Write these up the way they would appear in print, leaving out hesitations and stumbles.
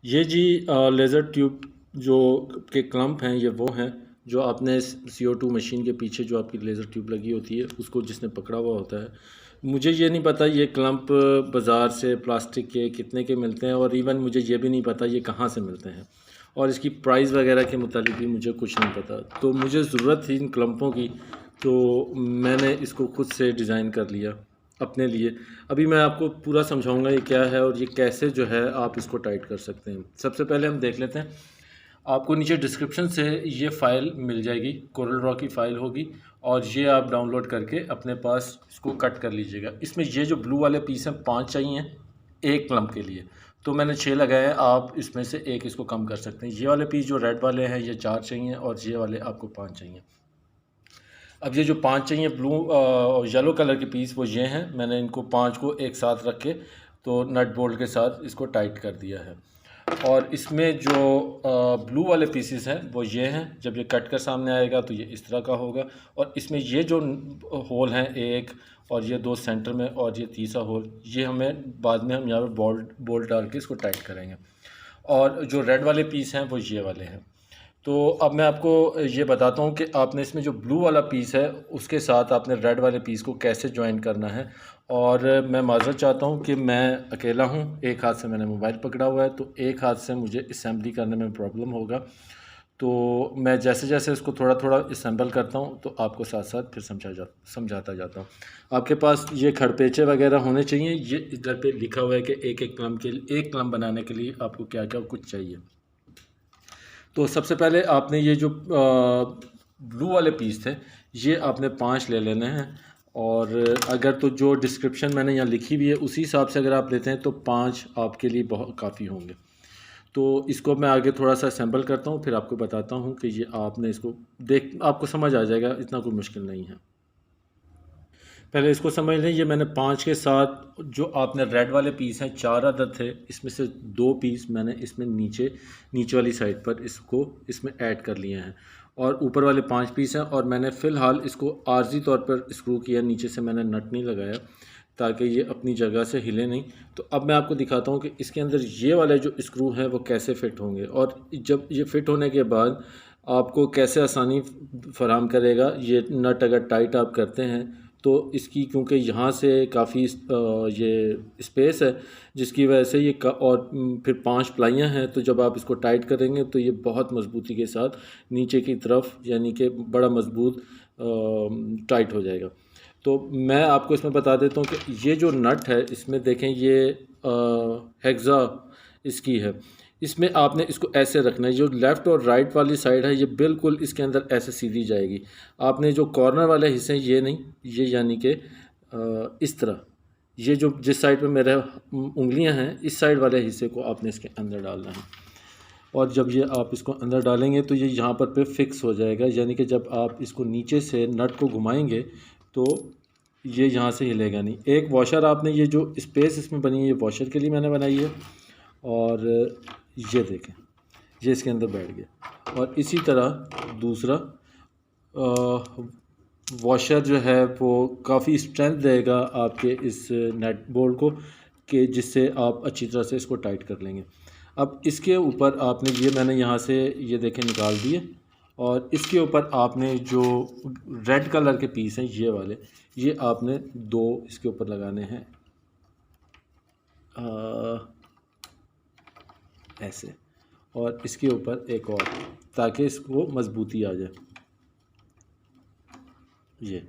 ये जी laser tube जो के क्लम्प हैं, ये वो हैं जो आपने CO2 मशीन के पीछे जो आपकी लेज़र ट्यूब लगी होती है उसको जिसने पकड़ा हुआ होता है। मुझे ये नहीं पता ये क्लम्प बाज़ार से प्लास्टिक के कितने के मिलते हैं, और इवन मुझे ये भी नहीं पता ये कहाँ से मिलते हैं, और इसकी प्राइस वगैरह के मुतालिक भी मुझे कुछ नहीं पता। तो मुझे ज़रूरत थी इन क्लम्पों की, तो मैंने इसको खुद से डिज़ाइन कर लिया अपने लिए। अभी मैं आपको पूरा समझाऊंगा ये क्या है और ये कैसे जो है आप इसको टाइट कर सकते हैं। सबसे पहले हम देख लेते हैं, आपको नीचे डिस्क्रिप्शन से ये फ़ाइल मिल जाएगी, कोरल ड्रॉ की फ़ाइल होगी, और ये आप डाउनलोड करके अपने पास इसको कट कर लीजिएगा। इसमें ये जो ब्लू वाले पीस हैं 5 चाहिए एक क्लम्प के लिए, तो मैंने 6 लगाए हैं। आप इसमें से एक इसको कम कर सकते हैं। ये वाले पीस जो रेड वाले हैं ये 4 चाहिए, और ये वाले आपको 5 चाहिए। अब ये जो 5 चाहिए ब्लू और येलो कलर के पीस वो ये हैं। मैंने इनको 5 को एक साथ रख के तो नट बोल्ट के साथ इसको टाइट कर दिया है। और इसमें जो ब्लू वाले पीसेस हैं वो ये हैं। जब ये कट कर सामने आएगा तो ये इस तरह का होगा, और इसमें ये जो होल हैं एक, और ये 2 सेंटर में, और ये तीसरा होल, ये हमें बाद में हम यहाँ पर बोल्ट डाल के इसको टाइट करेंगे। और जो रेड वाले पीस हैं वो ये वाले हैं। तो अब मैं आपको ये बताता हूँ कि आपने इसमें जो ब्लू वाला पीस है उसके साथ आपने रेड वाले पीस को कैसे ज्वाइन करना है। और मैं माज़रत चाहता हूँ कि मैं अकेला हूँ, एक हाथ से मैंने मोबाइल पकड़ा हुआ है, तो एक हाथ से मुझे असेंबली करने में प्रॉब्लम होगा। तो मैं जैसे जैसे इसको थोड़ा थोड़ा असेंबल करता हूँ तो आपको साथ साथ फिर समझाता जाता हूँ। आपके पास ये खड़पेचे वगैरह होने चाहिए। ये इधर पे लिखा हुआ है कि एक क्लम बनाने के लिए आपको क्या क्या कुछ चाहिए। तो सबसे पहले आपने ये जो ब्लू वाले पीस थे ये आपने 5 ले लेने हैं। और अगर तो जो डिस्क्रिप्शन मैंने यहाँ लिखी हुई है उसी हिसाब से अगर आप लेते हैं तो 5 आपके लिए बहुत काफ़ी होंगे। तो इसको मैं आगे थोड़ा सा असेंबल करता हूँ, फिर आपको बताता हूँ कि ये आपने इसको आपको समझ आ जाएगा, इतना कोई मुश्किल नहीं है। पहले इसको समझ लें, ये मैंने 5 के साथ जो आपने रेड वाले पीस हैं 4 अदद थे, इसमें से 2 पीस मैंने इसमें नीचे वाली साइड पर इसको इसमें ऐड कर लिए हैं, और ऊपर वाले 5 पीस हैं। और मैंने फ़िलहाल इसको आर्जी तौर पर स्क्रू किया, नीचे से मैंने नट नहीं लगाया ताकि ये अपनी जगह से हिले नहीं। तो अब मैं आपको दिखाता हूँ कि इसके अंदर ये वाले जो स्क्रू हैं वो कैसे फ़िट होंगे, और जब ये फ़िट होने के बाद आपको कैसे आसानी फराहम करेगा। ये नट अगर टाइट आप करते हैं तो इसकी, क्योंकि यहाँ से काफ़ी ये स्पेस है जिसकी वजह से ये और फिर 5 प्लाइयाँ हैं, तो जब आप इसको टाइट करेंगे तो ये बहुत मज़बूती के साथ नीचे की तरफ यानी कि बड़ा मज़बूत टाइट हो जाएगा। तो मैं आपको इसमें बता देता हूँ कि ये जो नट है इसमें देखें ये हेक्सा इसकी है। इसमें आपने इसको ऐसे रखना है, जो लेफ़्ट और राइट वाली साइड है ये बिल्कुल इसके अंदर ऐसे सीधी जाएगी। आपने जो कॉर्नर वाले हिस्से ये नहीं, ये यानी कि इस तरह, ये जो जिस साइड पे मेरे उंगलियां हैं इस साइड वाले हिस्से को आपने इसके अंदर डालना है। और जब ये आप इसको अंदर डालेंगे तो ये यहाँ पर पे फिक्स हो जाएगा, यानी कि जब आप इसको नीचे से नट को घुमाएंगे तो ये यहाँ से हिलेगा नहीं। एक वॉशर आपने, ये जो स्पेस इसमें बनी है ये वॉशर के लिए मैंने बनाई है, और ये देखें ये इसके अंदर बैठ गया। और इसी तरह दूसरा वॉशर जो है वो काफ़ी स्ट्रेंथ देगा आपके इस नेट बोल्ट को, कि जिससे आप अच्छी तरह से इसको टाइट कर लेंगे। अब इसके ऊपर आपने ये मैंने यहाँ से ये देखें निकाल दिए, और इसके ऊपर आपने जो रेड कलर के पीस हैं ये वाले, ये आपने 2 इसके ऊपर लगाने हैं ऐसे, और इसके ऊपर एक और, ताकि इसको मजबूती आ जाए। ये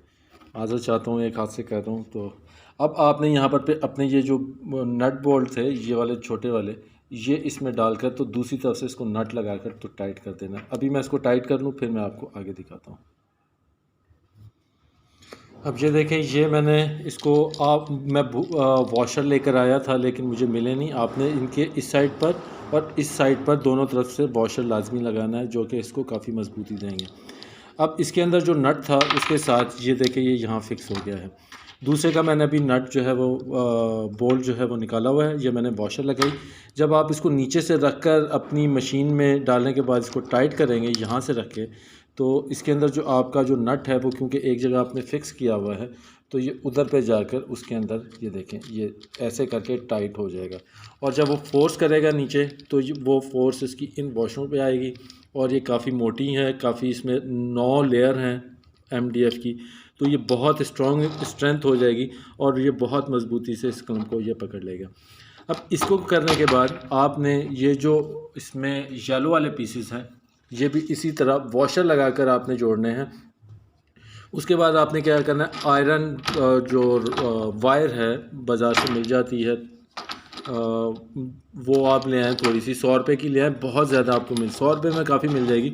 आज़ाद चाहता हूँ, एक हाथ से कहता हूँ। तो अब आपने यहाँ पर पे अपने ये जो नट बोल्ट थे ये वाले छोटे वाले, ये इसमें डालकर तो दूसरी तरफ से इसको नट लगाकर तो टाइट कर देना। अभी मैं इसको टाइट कर लूँ फिर मैं आपको आगे दिखाता हूँ। अब ये देखें, ये मैंने इसको मैं वॉशर लेकर आया था लेकिन मुझे मिले नहीं। आपने इनके इस साइड पर और इस साइड पर दोनों तरफ से वॉशर लाजमी लगाना है, जो कि इसको काफ़ी मजबूती देंगे। अब इसके अंदर जो नट था उसके साथ ये देखें ये यहाँ फिक्स हो गया है। दूसरे का मैंने अभी नट जो है वो बोल्ट जो है वो निकाला हुआ है, ये मैंने वॉशर लगाई। जब आप इसको नीचे से रख कर अपनी मशीन में डालने के बाद इसको टाइट करेंगे यहाँ से रख के, तो इसके अंदर जो आपका जो नट है वो क्योंकि एक जगह आपने फ़िक्स किया हुआ है तो ये उधर पे जाकर उसके अंदर ये देखें ये ऐसे करके टाइट हो जाएगा। और जब वो फोर्स करेगा नीचे तो वो फोर्स इसकी इन वॉशरों पे आएगी। और ये काफ़ी मोटी है, काफ़ी इसमें 9 लेयर हैं MDF की, तो ये बहुत स्ट्रेंथ हो जाएगी और ये बहुत मज़बूती से इस कलम को ये पकड़ लेगा। अब इसको करने के बाद आपने ये जो इसमें येलो वाले पीसेस हैं ये भी इसी तरह वॉशर लगाकर आपने जोड़ने हैं। उसके बाद आपने क्या करना है, आयरन जो वायर है बाज़ार से मिल जाती है, वो आप ले आएँ, थोड़ी सी 100 रुपये की ले आएँ, बहुत ज़्यादा आपको 100 रुपये में काफ़ी मिल जाएगी।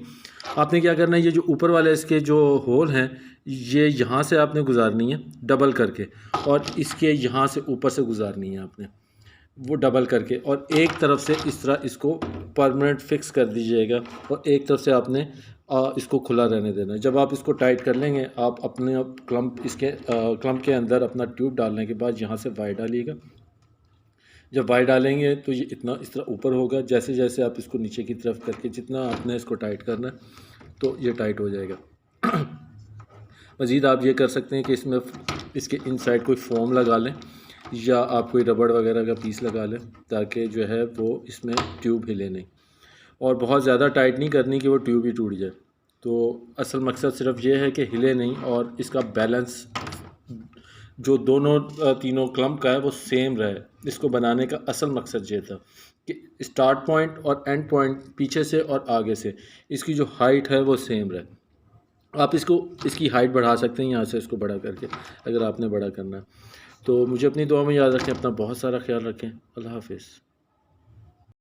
आपने क्या करना है, ये जो ऊपर वाले इसके जो होल हैं ये यहाँ से आपने गुजारनी है डबल करके, और इसके यहाँ से ऊपर से गुजारनी है आपने वो डबल करके, और एक तरफ से इस तरह इसको परमानेंट फिक्स कर दीजिएगा और एक तरफ से आपने इसको खुला रहने देना है। जब आप इसको टाइट कर लेंगे आप अपने क्लम्प के अंदर अपना ट्यूब डालने के बाद यहाँ से वायर डालिएगा। जब वायर डालेंगे तो ये इतना इस तरह ऊपर होगा, जैसे जैसे आप इसको नीचे की तरफ करके जितना आपने इसको टाइट करना है तो ये टाइट हो जाएगा। मज़ीद आप ये कर सकते हैं कि इसमें इसके इनसाइड कोई फोम लगा लें या आप कोई रबड़ वगैरह का पीस लगा लें ताकि जो है वो इसमें ट्यूब हिले नहीं, और बहुत ज़्यादा टाइट नहीं करनी कि वो ट्यूब ही टूट जाए। तो असल मकसद सिर्फ ये है कि हिले नहीं और इसका बैलेंस जो दोनों तीनों क्लम्प का है वो सेम रहे। इसको बनाने का असल मकसद ये था कि स्टार्ट पॉइंट और एंड पॉइंट पीछे से और आगे से इसकी जो हाइट है वो सेम रहे। आप इसकी हाइट बढ़ा सकते हैं यहाँ से इसको बड़ा करके, अगर आपने बड़ा करना है। तो मुझे अपनी दुआ में याद रखें, अपना बहुत सारा ख्याल रखें। अल्लाह हाफ़िज़।